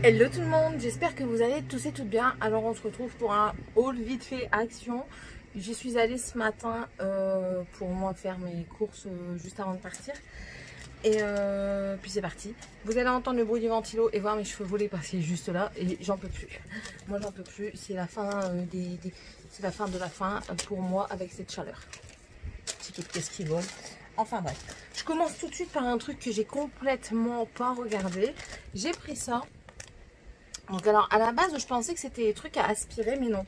Hello tout le monde, j'espère que vous allez tous et toutes bien. Alors on se retrouve pour un haul vite fait action. J'y suis allée ce matin pour moi faire mes courses juste avant de partir. Et puis c'est parti. Vous allez entendre le bruit du ventilo et voir mes cheveux volés passer juste là. Et j'en peux plus. Moi j'en peux plus. C'est la fin c'est la fin de la fin pour moi avec cette chaleur. Petite pièce qui vole. Enfin bref. Je commence tout de suite par un truc que j'ai complètement pas regardé. J'ai pris ça. Donc alors à la base je pensais que c'était des trucs à aspirer, mais non.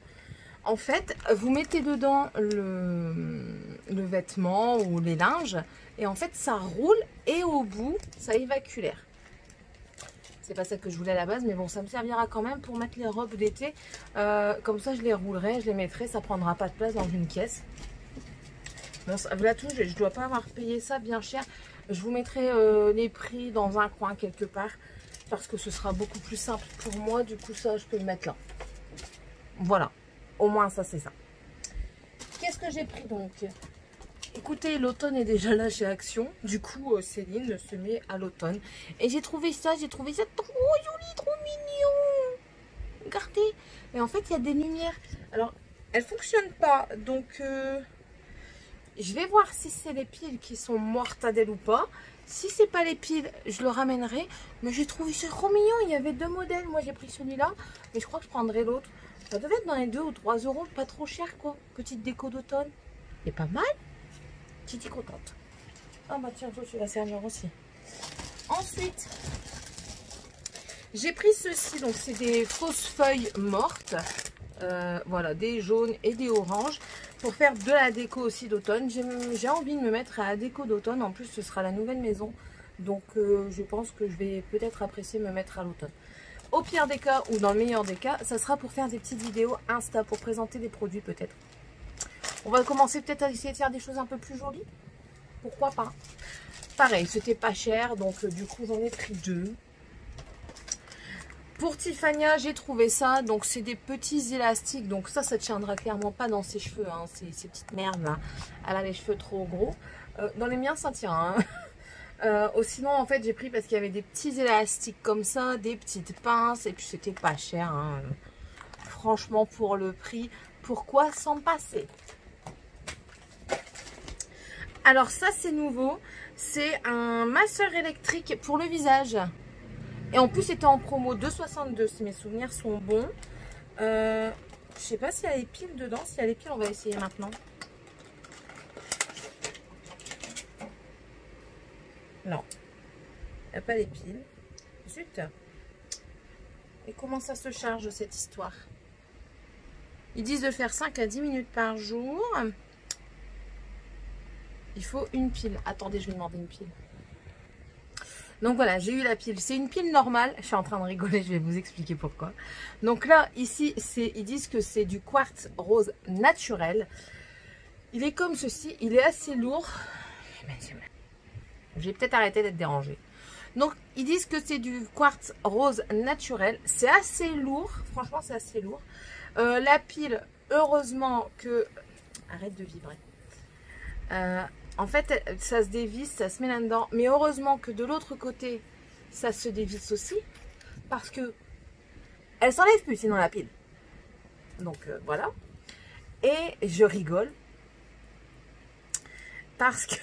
En fait vous mettez dedans le vêtement ou les linges et en fait ça roule et au bout ça évacue l'air. C'est pas ça que je voulais à la base, mais bon ça me servira quand même pour mettre les robes d'été. Comme ça je les roulerai, je les mettrai, ça prendra pas de place dans une caisse. Bon, là tout, je dois pas avoir payé ça bien cher. Je vous mettrai les prix dans un coin quelque part. Parce que ce sera beaucoup plus simple pour moi. Du coup, ça, je peux le mettre là. Voilà. Au moins, ça, c'est ça. Qu'est-ce que j'ai pris donc? Écoutez, l'automne est déjà là chez Action. Du coup, Céline se met à l'automne. Et j'ai trouvé ça trop joli, trop mignon. Regardez. Et en fait, il y a des lumières. Alors, elles ne fonctionnent pas. Donc, je vais voir si c'est les piles qui sont mortadelles ou pas. Si c'est pas les piles, je le ramènerai. Mais j'ai trouvé ça trop mignon. Il y avait deux modèles. Moi, j'ai pris celui-là. Mais je crois que je prendrai l'autre. Ça devait être dans les 2 ou 3 euros. Pas trop cher, quoi. Petite déco d'automne. Et pas mal. J'étais contente. Ah bah tiens, toi, tu vas servir aussi. Ensuite, j'ai pris ceci. Donc, c'est des fausses feuilles mortes. Voilà, des jaunes et des oranges. Pour faire de la déco aussi d'automne. J'ai envie de me mettre à la déco d'automne. En plus, ce sera la nouvelle maison. Donc, je pense que je vais peut-être apprécier me mettre à l'automne. Au pire des cas, ou dans le meilleur des cas, ça sera pour faire des petites vidéos Insta, pour présenter des produits peut-être. On va commencer peut-être à essayer de faire des choses un peu plus jolies. Pourquoi pas. Pareil, c'était pas cher. Donc, du coup, j'en ai pris 2. Pour Tiffania, j'ai trouvé ça. Donc, c'est des petits élastiques. Donc, ça tiendra clairement pas dans ses cheveux. Hein. Ces petites merdes là. Elle a les cheveux trop gros. Dans les miens, ça tient. Hein. Sinon, en fait, j'ai pris parce qu'il y avait des petits élastiques comme ça. Des petites pinces. Et puis, c'était pas cher. Hein. Franchement, pour le prix, pourquoi s'en passer? Alors, ça, c'est nouveau. C'est un masseur électrique pour le visage. Et en plus, c'était en promo 2,62 si mes souvenirs sont bons. Je sais pas s'il y a les piles dedans. S'il y a les piles, on va essayer maintenant. Non. Il n'y a pas les piles. Zut. Et comment ça se charge cette histoire? Ils disent de faire 5 à 10 minutes par jour. Il faut une pile. Attendez, je vais demander une pile. Donc voilà, j'ai eu la pile. C'est une pile normale. Je suis en train de rigoler, je vais vous expliquer pourquoi. Donc là, ici, ils disent que c'est du quartz rose naturel. Il est comme ceci, il est assez lourd. Je vais peut-être arrêter d'être dérangée. Donc, ils disent que c'est du quartz rose naturel. C'est assez lourd, franchement, c'est assez lourd. La pile, heureusement que... Arrête de vibrer. En fait, ça se dévisse, ça se met là-dedans. Mais heureusement que de l'autre côté, ça se dévisse aussi. Parce que elle s'enlève plus sinon la pile. Donc voilà. Et je rigole. Parce que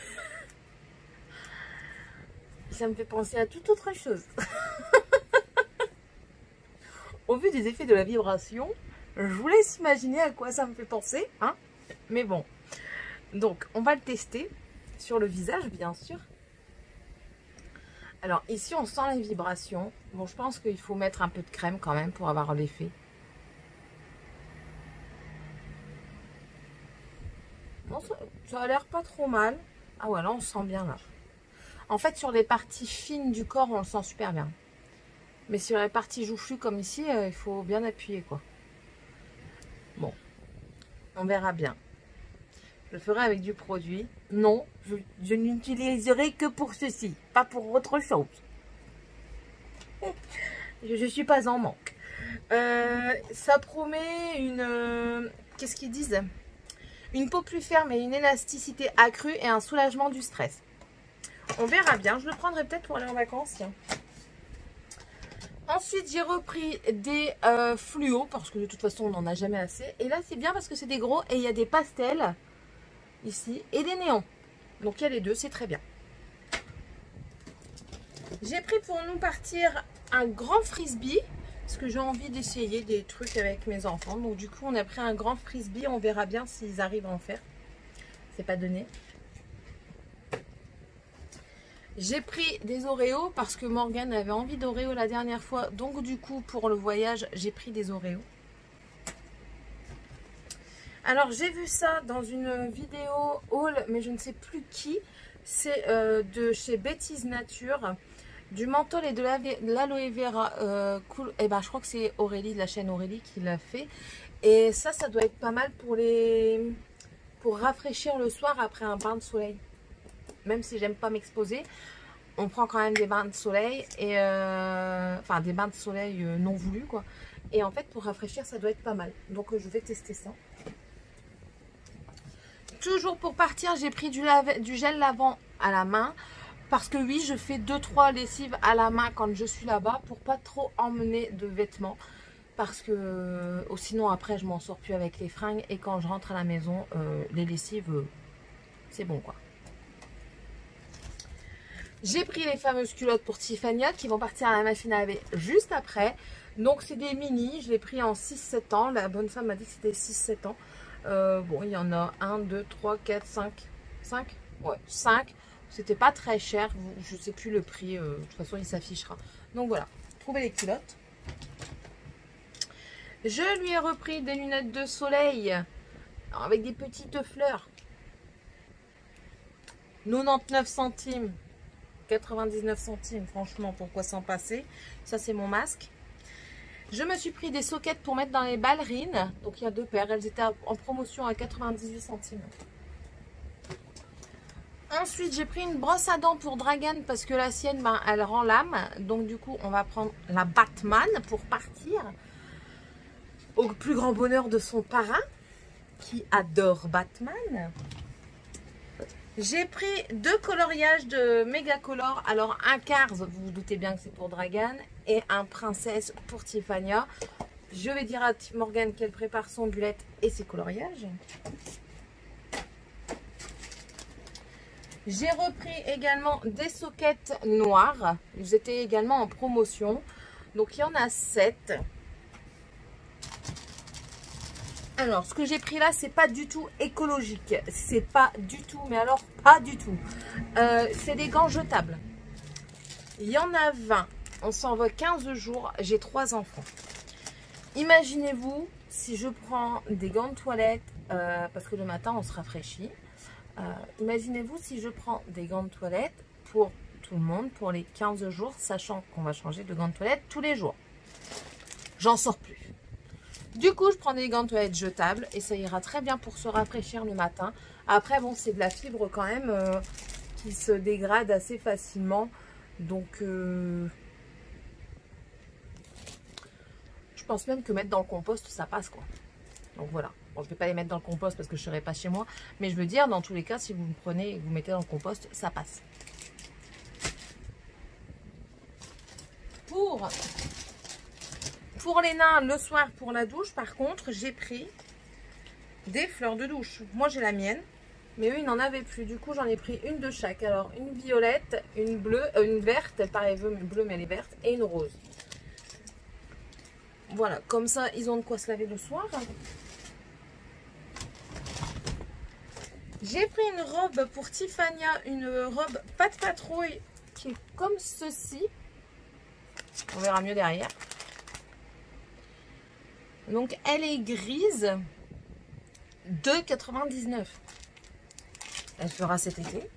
ça me fait penser à toute autre chose. Au vu des effets de la vibration, je vous laisse imaginer à quoi ça me fait penser. Hein, mais bon. Donc, on va le tester. Sur le visage, bien sûr. Alors, ici, on sent les vibrations. Bon, je pense qu'il faut mettre un peu de crème quand même pour avoir l'effet. Bon, ça a l'air pas trop mal. Ah ouais, là, on sent bien, là. En fait, sur les parties fines du corps, on le sent super bien. Mais sur les parties joufflues, comme ici, il faut bien appuyer, quoi. Bon, on verra bien. Je le ferai avec du produit. Non, je n'utiliserai que pour ceci, pas pour autre chose. Je ne suis pas en manque. Ça promet une... Qu'est-ce qu'ils disent? Une peau plus ferme et une élasticité accrue et un soulagement du stress. On verra bien. Je le prendrai peut-être pour aller en vacances. Tiens. Ensuite, j'ai repris des fluos parce que de toute façon, on n'en a jamais assez. Et là, c'est bien parce que c'est des gros et il y a des pastels ici et des néons. Donc, il y a les deux, c'est très bien. J'ai pris pour nous partir un grand frisbee parce que j'ai envie d'essayer des trucs avec mes enfants. Donc, du coup, on a pris un grand frisbee. On verra bien s'ils arrivent à en faire. C'est pas donné. J'ai pris des Oreos parce que Morgane avait envie d'Oreos la dernière fois. Donc du coup, pour le voyage, j'ai pris des Oreos. Alors, j'ai vu ça dans une vidéo haul, mais je ne sais plus qui. C'est de chez Betty's Nature. Du menthol et de l'aloe vera. Cool. Et ben, je crois que c'est Aurélie, de la chaîne Aurélie, qui l'a fait. Et ça doit être pas mal pour rafraîchir le soir après un bain de soleil. Même si j'aime pas m'exposer, on prend quand même des bains de soleil et enfin des bains de soleil non voulus quoi. Et en fait pour rafraîchir ça doit être pas mal. Donc je vais tester ça. Toujours pour partir, j'ai pris du gel lavant à la main parce que oui, je fais 2-3 lessives à la main quand je suis là-bas pour pas trop emmener de vêtements. Parce que sinon après je m'en sors plus avec les fringues et quand je rentre à la maison, les lessives c'est bon quoi. J'ai pris les fameuses culottes pour Tiffania qui vont partir à la machine à laver juste après. Donc c'est des mini, je l'ai pris en 6-7 ans. La bonne femme m'a dit que c'était 6-7 ans. Bon, il y en a 1, 2, 3, 4, 5. 5 Ouais, 5. C'était pas très cher. Je sais plus le prix. De toute façon, il s'affichera. Donc voilà, trouvez les culottes. Je lui ai repris des lunettes de soleil avec des petites fleurs. 99 centimes. 99 centimes, franchement, pourquoi s'en passer? Ça, c'est mon masque. Je me suis pris des soquettes pour mettre dans les ballerines. Donc, il y a 2 paires. Elles étaient en promotion à 98 centimes. Ensuite, j'ai pris une brosse à dents pour Dragan parce que la sienne, ben, elle rend l'âme. Donc, du coup, on va prendre la Batman pour partir. Au plus grand bonheur de son parrain qui adore Batman. J'ai pris 2 coloriages de Megacolor. Alors un Cars, vous vous doutez bien que c'est pour Dragan, et un Princesse pour Tiffania. Je vais dire à Morgane qu'elle prépare son bullet et ses coloriages. J'ai repris également des soquettes noires. Ils étaient également en promotion. Donc il y en a 7. Alors, ce que j'ai pris là, c'est pas du tout écologique. C'est pas du tout, mais alors pas du tout. C'est des gants jetables. Il y en a 20. On s'en va 15 jours. J'ai 3 enfants. Imaginez-vous si je prends des gants de toilette, parce que le matin, on se rafraîchit. Imaginez-vous si je prends des gants de toilette pour tout le monde, pour les 15 jours, sachant qu'on va changer de gants de toilette tous les jours. J'en sors plus. Du coup, je prends des gants de toilette jetables et ça ira très bien pour se rafraîchir le matin. Après, bon, c'est de la fibre quand même qui se dégrade assez facilement. Donc, je pense même que mettre dans le compost, ça passe quoi. Donc voilà. Bon, je ne vais pas les mettre dans le compost parce que je ne serai pas chez moi. Mais je veux dire, dans tous les cas, si vous le prenez et que vous mettez dans le compost, ça passe. Pour les nains, le soir pour la douche, par contre, j'ai pris des fleurs de douche. Moi, j'ai la mienne, mais eux, ils n'en avaient plus. Du coup, j'en ai pris une de chaque. Alors, une violette, une bleue, une verte, pareil, bleue, mais elle est verte, et une rose. Voilà, comme ça, ils ont de quoi se laver le soir. J'ai pris une robe pour Tiffania, une robe pas de patrouille, qui est comme ceci. On verra mieux derrière. Donc, elle est grise, 2,99 €. Elle fera cet été.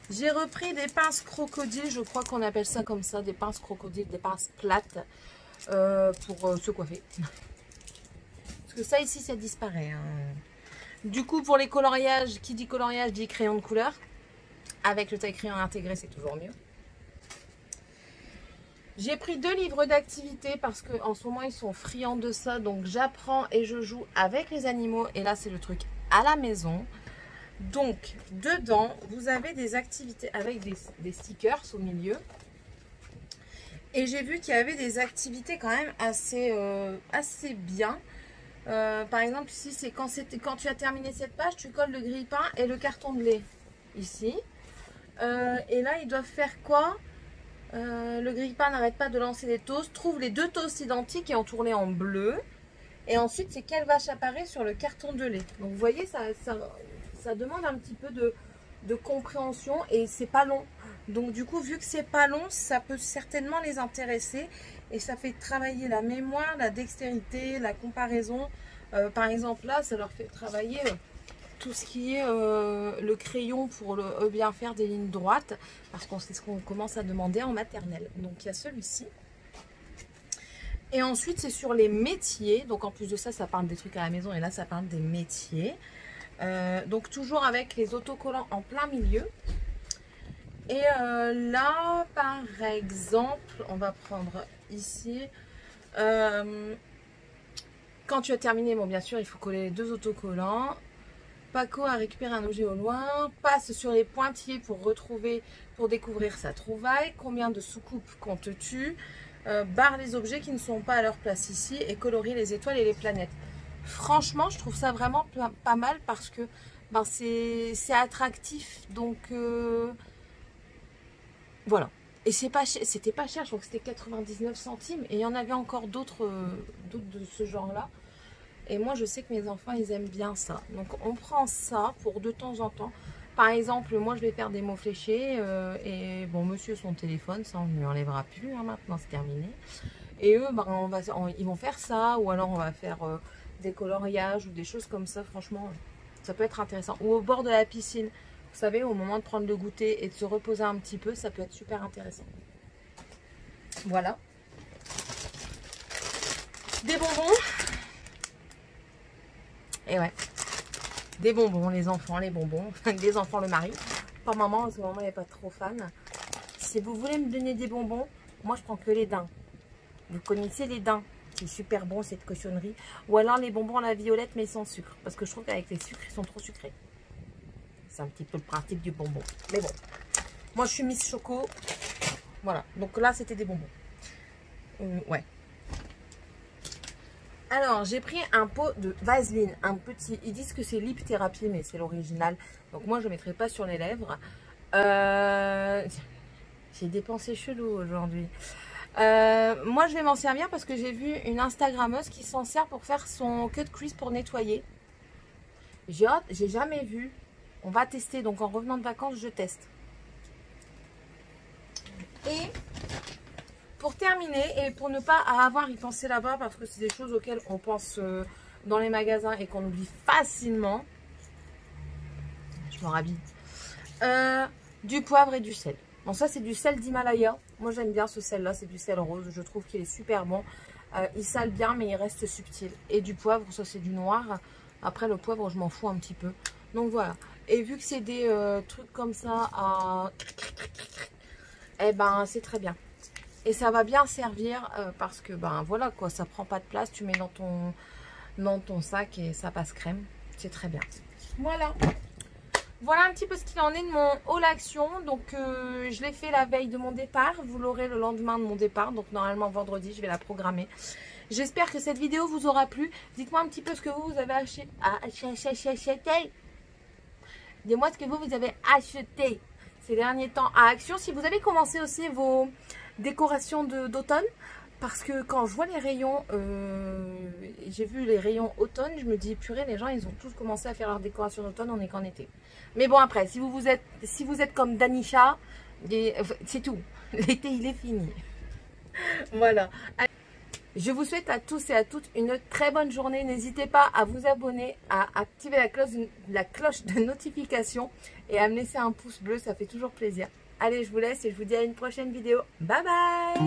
J'ai repris des pinces crocodiles, je crois qu'on appelle ça comme ça, des pinces crocodiles, des pinces plates pour se coiffer. Parce que ça ici, ça disparaît. Hein. Du coup, pour les coloriages, qui dit coloriage dit crayon de couleur. Avec le taille-crayon intégré, c'est toujours mieux. J'ai pris 2 livres d'activité parce qu'en ce moment, ils sont friands de ça. Donc, j'apprends et je joue avec les animaux. Et là, c'est le truc à la maison. Donc, dedans, vous avez des activités avec des stickers au milieu. Et j'ai vu qu'il y avait des activités quand même assez bien. Par exemple, ici, c'est quand tu as terminé cette page, tu colles le grille-pain et le carton de lait. Ici. Et là, ils doivent faire quoi? Le grille-pain n'arrête pas de lancer des toasts. Trouve les 2 toasts identiques et entourés en bleu. Et ensuite, c'est quelle vache apparaît sur le carton de lait. Donc, vous voyez, ça demande un petit peu de compréhension et c'est pas long. Donc, du coup, vu que c'est pas long, ça peut certainement les intéresser. Et ça fait travailler la mémoire, la dextérité, la comparaison. Par exemple, là, ça leur fait travailler tout ce qui est le crayon pour bien faire des lignes droites. Parce que c'est ce qu'on commence à demander en maternelle. Donc, il y a celui-ci. Et ensuite, c'est sur les métiers. Donc, en plus de ça, ça parle des trucs à la maison. Et là, ça parle des métiers. Donc, toujours avec les autocollants en plein milieu. Et là, par exemple, on va prendre ici. Quand tu as terminé, bon, bien sûr, il faut coller les 2 autocollants. Paco a récupéré un objet au loin. Passe sur les pointillés pour découvrir sa trouvaille. Combien de soucoupes comptes-tu? Barre les objets qui ne sont pas à leur place ici et colorie les étoiles et les planètes. Franchement, je trouve ça vraiment pas mal parce que ben, c'est attractif. Donc, voilà. Et c'était pas cher, je crois que c'était 99 centimes. Et il y en avait encore d'autres de ce genre-là. Et moi, je sais que mes enfants, ils aiment bien ça. Donc, on prend ça pour de temps en temps. Par exemple, moi, je vais faire des mots fléchés. Et bon, monsieur, son téléphone, ça, on ne lui enlèvera plus. Hein, maintenant, c'est terminé. Et eux, ben, ils vont faire ça. Ou alors, on va faire des coloriages ou des choses comme ça. Franchement, ça peut être intéressant. Ou au bord de la piscine. Vous savez, au moment de prendre le goûter et de se reposer un petit peu, ça peut être super intéressant. Voilà. Des bonbons. Et ouais. Des bonbons, les enfants, les bonbons. Les enfants, le mari. Pas maman, parce que maman n'est pas trop fan. Si vous voulez me donner des bonbons, moi je prends que les daims. Vous connaissez les daims. C'est super bon cette cochonnerie. Ou alors les bonbons à la violette mais sans sucre. Parce que je trouve qu'avec les sucres, ils sont trop sucrés. C'est un petit peu le pratique du bonbon. Mais bon. Moi je suis Miss Choco. Voilà. Donc là c'était des bonbons. Ouais. Alors, j'ai pris un pot de Vaseline, un petit. Ils disent que c'est Lip Therapy, mais c'est l'original. Donc, moi, je ne mettrai pas sur les lèvres. J'ai des pensées cheloues aujourd'hui. Moi, je vais m'en servir parce que j'ai vu une Instagrammeuse qui s'en sert pour faire son cut crease pour nettoyer. J'ai jamais vu. On va tester. Donc, en revenant de vacances, je teste. Et pour terminer, et pour ne pas avoir y penser là-bas, parce que c'est des choses auxquelles on pense dans les magasins et qu'on oublie facilement. Je me rhabille. Du poivre et du sel. Bon, ça, c'est du sel d'Himalaya. Moi, j'aime bien ce sel-là. C'est du sel rose. Je trouve qu'il est super bon. Il sale bien, mais il reste subtil. Et du poivre, ça, c'est du noir. Après, le poivre, je m'en fous un petit peu. Donc, voilà. Et vu que c'est des trucs comme ça, eh ben, c'est très bien. Et ça va bien servir parce que, ben voilà quoi, ça prend pas de place. Tu mets dans ton sac et ça passe crème. C'est très bien. Voilà. Voilà un petit peu ce qu'il en est de mon haul action. Donc, je l'ai fait la veille de mon départ. Vous l'aurez le lendemain de mon départ. Donc, normalement, vendredi, je vais la programmer. J'espère que cette vidéo vous aura plu. Dites-moi un petit peu ce que vous avez acheté. Dites-moi ce que vous avez acheté ces derniers temps à Action. Si vous avez commencé aussi vos décorations d'automne, parce que quand je vois les rayons, j'ai vu les rayons automne, je me dis purée, les gens ils ont tous commencé à faire leur décoration d'automne, on est qu'en été. Mais bon, après, si vous êtes comme Danisha, c'est tout, l'été il est fini. Voilà. Je vous souhaite à tous et à toutes une très bonne journée. N'hésitez pas à vous abonner, à activer la cloche de notification et à me laisser un pouce bleu, ça fait toujours plaisir. Allez, je vous laisse et je vous dis à une prochaine vidéo. Bye bye!